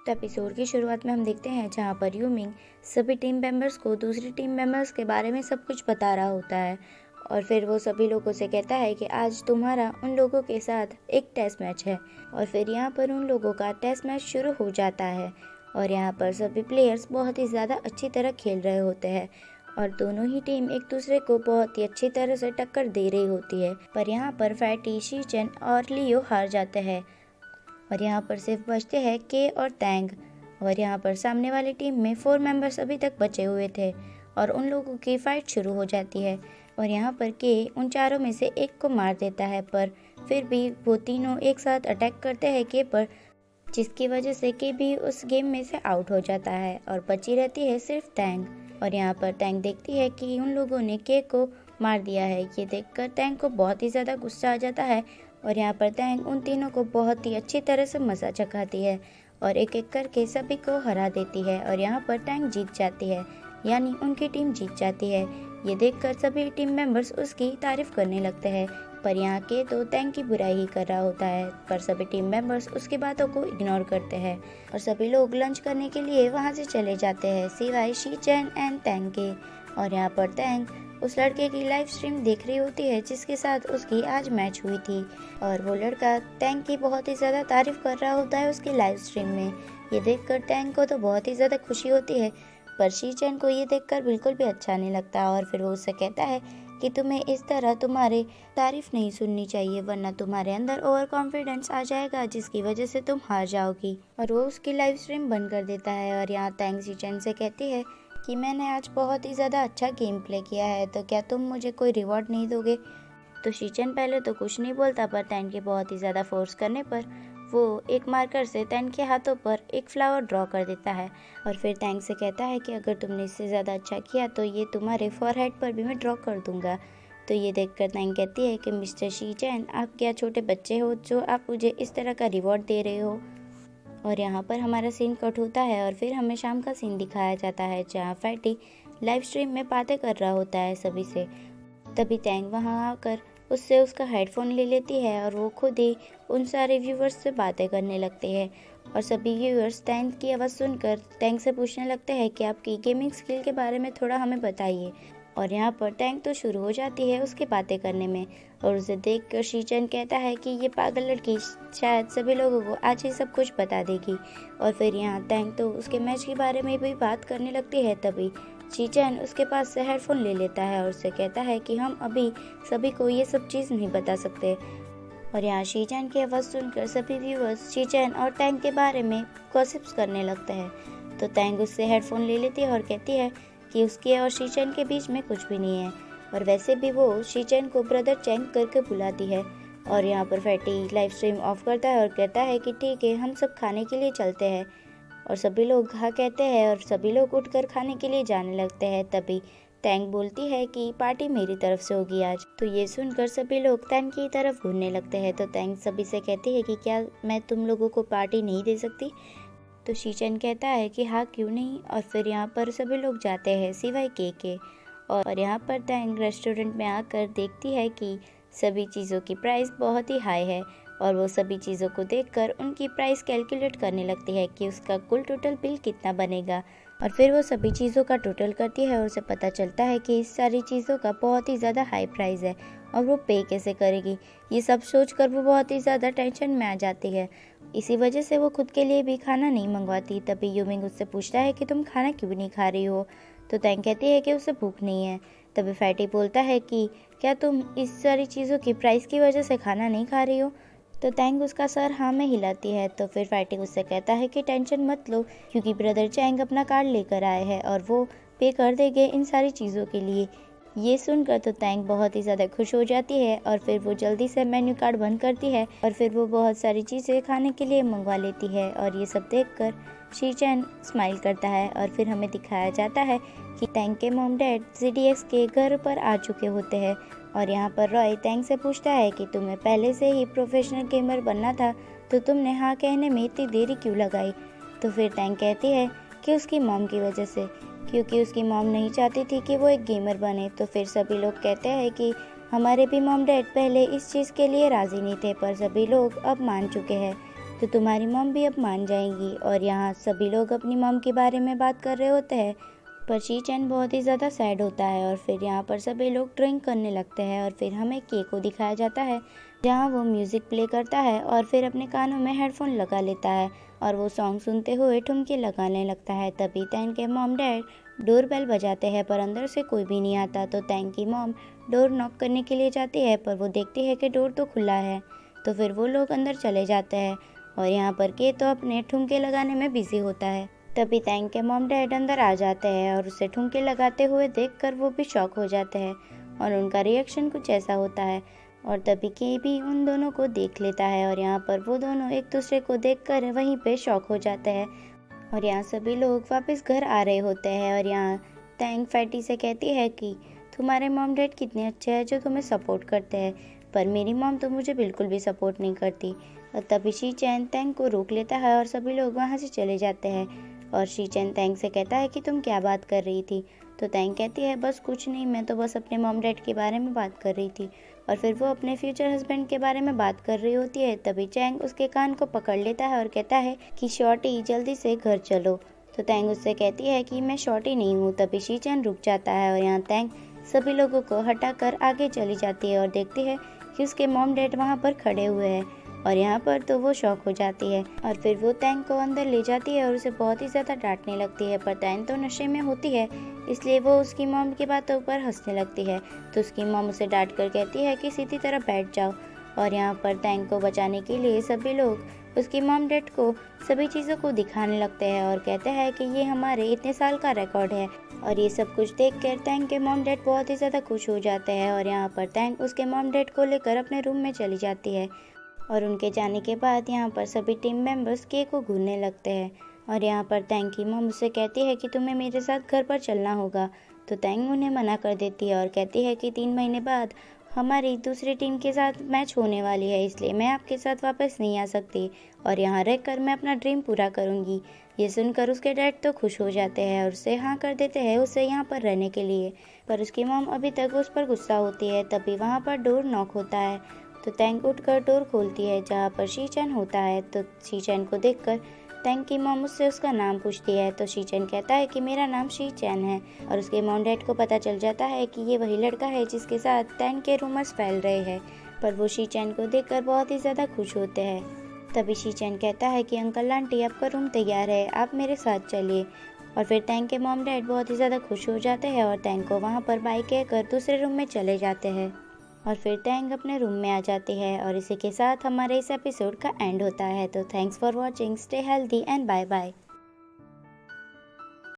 तो एपिसोड की शुरुआत में हम देखते हैं जहाँ पर यूमिंग सभी टीम मेंबर्स को दूसरी टीम मेंबर्स के बारे में सब कुछ बता रहा होता है और फिर वो सभी लोगों से कहता है कि आज तुम्हारा उन लोगों के साथ एक टेस्ट मैच है। और फिर यहाँ पर उन लोगों का टेस्ट मैच शुरू हो जाता है और यहाँ पर सभी प्लेयर्स बहुत ही ज़्यादा अच्छी तरह खेल रहे होते हैं और दोनों ही टीम एक दूसरे को बहुत ही अच्छी तरह से टक्कर दे रही होती है। पर यहाँ पर फैटी, शीचन और लियो हार जाते हैं और यहाँ पर सिर्फ बचते हैं के और तैंग। और यहाँ पर सामने वाली टीम में 4 मेंबर्स अभी तक बचे हुए थे और उन लोगों की फाइट शुरू हो जाती है और यहाँ पर के उन चारों में से एक को मार देता है, पर फिर भी वो तीनों एक साथ अटैक करते हैं के पर, जिसकी वजह से के भी उस गेम में से आउट हो जाता है और बची रहती है सिर्फ तैंग। और यहाँ पर तैंग देखती है कि उन लोगों ने के को मार दिया है। ये देखकर तैंग को बहुत ही ज़्यादा गुस्सा आ जाता है और यहाँ पर तैंग उन तीनों को बहुत ही अच्छी तरह से मज़ा चखाती है और एक एक करके सभी को हरा देती है और यहाँ पर तैंग जीत जाती है, यानी उनकी टीम जीत जाती है। ये देखकर सभी टीम मेंबर्स उसकी तारीफ करने लगते हैं, पर यहाँ के तो तैंग की बुराई ही कर रहा होता है। पर सभी टीम मेंबर्स उसकी बातों को इग्नोर करते हैं और सभी लोग लंच करने के लिए वहाँ से चले जाते हैं सिवाय शीचेन एंड तैंग के। और यहाँ पर तैंग उस लड़के की लाइव स्ट्रीम देख रही होती है जिसके साथ उसकी आज मैच हुई थी और वो लड़का तैंग की बहुत ही ज़्यादा तारीफ कर रहा होता है उसकी लाइव स्ट्रीम में। ये देखकर तैंग को तो बहुत ही ज़्यादा खुशी होती है, पर शीचेन को ये देखकर बिल्कुल भी अच्छा नहीं लगता और फिर वो उससे कहता है कि तुम्हें इस तरह तुम्हारे तारीफ नहीं सुननी चाहिए, वरना तुम्हारे अंदर ओवर कॉन्फिडेंस आ जाएगा जिसकी वजह से तुम हार जाओगी। और वो उसकी लाइव स्ट्रीम बंद कर देता है और यहाँ तैंग शीचेन से कहती है कि मैंने आज बहुत ही ज़्यादा अच्छा गेम प्ले किया है, तो क्या तुम मुझे कोई रिवॉर्ड नहीं दोगे। तो शीचेन पहले तो कुछ नहीं बोलता, पर तैंग के बहुत ही ज़्यादा फोर्स करने पर वो एक मार्कर से तैंग के हाथों पर एक फ्लावर ड्रॉ कर देता है और फिर तैंग से कहता है कि अगर तुमने इससे ज़्यादा अच्छा किया तो ये तुम्हारे फॉरहेड पर भी मैं ड्रॉ कर दूंगा। तो ये देखकर तैंग कहती है कि मिस्टर शीचेन, आप क्या छोटे बच्चे हो जो आप मुझे इस तरह का रिवॉर्ड दे रहे हो। और यहाँ पर हमारा सीन कट होता है और फिर हमें शाम का सीन दिखाया जाता है जहाँ फैटी लाइव स्ट्रीम में बातें कर रहा होता है सभी से। तभी तैंग वहाँ आकर उससे उसका हेडफोन ले लेती है और वो खुद ही उन सारे व्यूवर्स से बातें करने लगते हैं और सभी व्यूवर्स तैंग की आवाज़ सुनकर तैंग से पूछने लगते हैं कि आपकी गेमिंग स्किल के बारे में थोड़ा हमें बताइए। और यहाँ पर तैंग तो शुरू हो जाती है उसकी बातें करने में और उसे देखकर शीचेन कहता है कि ये पागल लड़की शायद सभी लोगों को आज ही सब कुछ बता देगी। और फिर यहाँ तैंग तो उसके मैच के बारे में भी बात करने लगती है। तभी शीचेन उसके पास से हेडफोन ले लेता है और उससे कहता है कि हम अभी सभी को ये सब चीज़ नहीं बता सकते। और यहाँ शीचेन की आवाज़ सुनकर सभी व्यूअर्स शीचेन और तैंग के बारे में गॉसिप्स करने लगते हैं। तो तैंग उससे हेडफोन ले लेती है और कहती है कि उसके और शीचेन के बीच में कुछ भी नहीं है और वैसे भी वो शीचेन को ब्रदर चैंग करके बुलाती है। और यहाँ पर फैटी लाइव स्ट्रीम ऑफ करता है और कहता है कि ठीक है, हम सब खाने के लिए चलते हैं। और सभी लोग हाँ कहते हैं और सभी लोग उठकर खाने के लिए जाने लगते हैं। तभी तैंग बोलती है कि पार्टी मेरी तरफ से होगी आज। तो ये सुनकर सभी लोग तैंग की तरफ घूरने लगते हैं। तो तैंग सभी से कहती है कि क्या मैं तुम लोगों को पार्टी नहीं दे सकती। तो शीचेन कहता है कि हाँ क्यों नहीं। और फिर यहाँ पर सभी लोग जाते हैं सिवाय के। और यहाँ पर तैंग रेस्टोरेंट में आकर देखती है कि सभी चीज़ों की प्राइस बहुत ही हाई है और वो सभी चीज़ों को देखकर उनकी प्राइस कैलकुलेट करने लगती है कि उसका कुल टोटल बिल कितना बनेगा। और फिर वो सभी चीज़ों का टोटल करती है और उसे पता चलता है कि इस सारी चीज़ों का बहुत ही ज़्यादा हाई प्राइस है और वो पे कैसे करेगी। ये सब सोचकर वो बहुत ही ज़्यादा टेंशन में आ जाती है। इसी वजह से वो खुद के लिए भी खाना नहीं मंगवाती। तभी यूमिंग उससे पूछता है कि तुम खाना क्यों नहीं खा रही हो। तो तैंग कहती है कि उसे भूख नहीं है। तभी फैटी बोलता है कि क्या तुम इस सारी चीज़ों की प्राइस की वजह से खाना नहीं खा रही हो। तो तैंग उसका सर हाँ में हिलाती है। तो फिर फैटी उससे कहता है कि टेंशन मत लो, क्योंकि ब्रदर चैंग अपना कार्ड लेकर आए हैं और वो पे कर देंगे इन सारी चीज़ों के लिए। ये सुनकर तो तैंग बहुत ही ज़्यादा खुश हो जाती है और फिर वो जल्दी से मेन्यू कार्ड बंद करती है और फिर वो बहुत सारी चीज़ें खाने के लिए मंगवा लेती है। और ये सब देखकर शीचेन स्माइल करता है और फिर हमें दिखाया जाता है कि तैंग के मॉम डैड ZDX के घर पर आ चुके होते हैं। और यहाँ पर रॉय तैंग से पूछता है कि तुम्हें पहले से ही प्रोफेशनल गेमर बनना था, तो तुमने हाँ कहने में इतनी देरी क्यों लगाई। तो फिर तैंग कहती है कि उसकी मॉम की वजह से, क्योंकि उसकी मॉम नहीं चाहती थी कि वो एक गेमर बने। तो फिर सभी लोग कहते हैं कि हमारे भी मॉम डैड पहले इस चीज़ के लिए राज़ी नहीं थे, पर सभी लोग अब मान चुके हैं। तो तुम्हारी मॉम भी अब मान जाएंगी। और यहाँ सभी लोग अपनी मॉम के बारे में बात कर रहे होते हैं, पर शी चैन बहुत ही ज़्यादा सैड होता है। और फिर यहाँ पर सभी लोग ड्रिंक करने लगते हैं और फिर हमें के को दिखाया जाता है जहाँ वो म्यूज़िक प्ले करता है और फिर अपने कानों में हेडफोन लगा लेता है और वो सॉन्ग सुनते हुए ठुमके लगाने लगता है। तभी तैंग के मॉम डैड डोर बेल बजाते हैं पर अंदर से कोई भी नहीं आता। तो तैंग की मॉम डोर नॉक करने के लिए जाती है पर वो देखती है कि डोर तो खुला है। तो फिर वो लोग अंदर चले जाते हैं और यहाँ पर के तो अपने ठुमके लगाने में बिजी होता है। तभी तैंग के मॉम डैड अंदर आ जाते हैं और उसे ठुमके लगाते हुए देखकर वो भी शॉक हो जाते हैं और उनका रिएक्शन कुछ ऐसा होता है। और तभी के भी उन दोनों को देख लेता है और यहाँ पर वो दोनों एक दूसरे को देखकर वहीं पे शॉक हो जाते हैं। और यहाँ सभी लोग वापस घर आ रहे होते हैं और यहाँ तैंग फैटी से कहती है कि तुम्हारे मॉम डैड कितने अच्छे हैं जो तुम्हें सपोर्ट करते हैं, पर मेरी मॉम तो मुझे बिल्कुल भी सपोर्ट नहीं करती। और तभी शी चैन तैंग को रोक लेता है और सभी लोग वहाँ से चले जाते हैं। और शी चैन तैंग से कहता है कि तुम क्या बात कर रही थी। तो तैंग कहती है बस कुछ नहीं, मैं तो बस अपने मॉम डैड के बारे में बात कर रही थी। और फिर वो अपने फ्यूचर हस्बैंड के बारे में बात कर रही होती है। तभी चैंग उसके कान को पकड़ लेता है और कहता है कि शॉर्टी जल्दी से घर चलो। तो तैंग उससे कहती है कि मैं शॉर्टी नहीं हूँ। तभी शी चैन रुक जाता है और यहाँ तैंग सभी लोगों को हटाकर आगे चली जाती है और देखती है कि उसके मॉम डैड वहाँ पर खड़े हुए हैं। और यहाँ पर तो वो शॉक हो जाती है और फिर वो तैंग को अंदर ले जाती है और उसे बहुत ही ज़्यादा डांटने लगती है। पर तैंग तो नशे में होती है इसलिए वो उसकी मॉम की बातों पर हंसने लगती है। तो उसकी मॉम उसे डांट कर कहती है कि सीधी तरह बैठ जाओ। और यहाँ पर तैंग को बचाने के लिए सभी लोग उसकी मॉम डैड को सभी चीज़ों को दिखाने लगते हैं और कहते हैं कि ये हमारे इतने साल का रिकॉर्ड है। और ये सब कुछ देख कर तैंग के मॉम डैड बहुत ही ज़्यादा खुश हो जाते हैं। और यहाँ पर तैंग उसके मॉम डैड को लेकर अपने रूम में चली जाती है और उनके जाने के बाद यहाँ पर सभी टीम मेंबर्स के को घूरने लगते हैं। और यहाँ पर तैंग की मॉम उससे कहती है कि तुम्हें मेरे साथ घर पर चलना होगा। तो तैंग उन्हें मना कर देती है और कहती है कि 3 महीने बाद हमारी दूसरी टीम के साथ मैच होने वाली है, इसलिए मैं आपके साथ वापस नहीं आ सकती और यहाँ रहकर मैं अपना ड्रीम पूरा करूँगी। ये सुनकर उसके डैड तो खुश हो जाते हैं और उसे हाँ कर देते हैं उसे यहाँ पर रहने के लिए। पर उसकी मॉम अभी तक उस पर गुस्सा होती है। तभी वहाँ पर डोर नॉक होता है तो तैंग उठकर डोर खोलती है जहाँ पर शी चैन होता है। तो शी चैन को देखकर तैंग की मॉम उससे उसका नाम पूछती है। तो शी चैन कहता है कि मेरा नाम शी चैन है। और उसके मॉम डैड को पता चल जाता है कि ये वही लड़का है जिसके साथ तैंग के रूमर्स फैल रहे हैं। पर वो शी चैन को देखकर बहुत ही ज़्यादा खुश होते हैं। तभी शी चैन कहता है कि अंकल आंटी आपका रूम तैयार है, आप मेरे साथ चलिए। और फिर तैंग के मॉम डैड बहुत ही ज़्यादा खुश हो जाते हैं और तैंग को वहाँ पर बाय कहकर दूसरे रूम में चले जाते हैं। और फिर तैंग अपने रूम में आ जाती है और इसी के साथ हमारे इस एपिसोड का एंड होता है। तो thanks for watching, stay healthy and bye bye.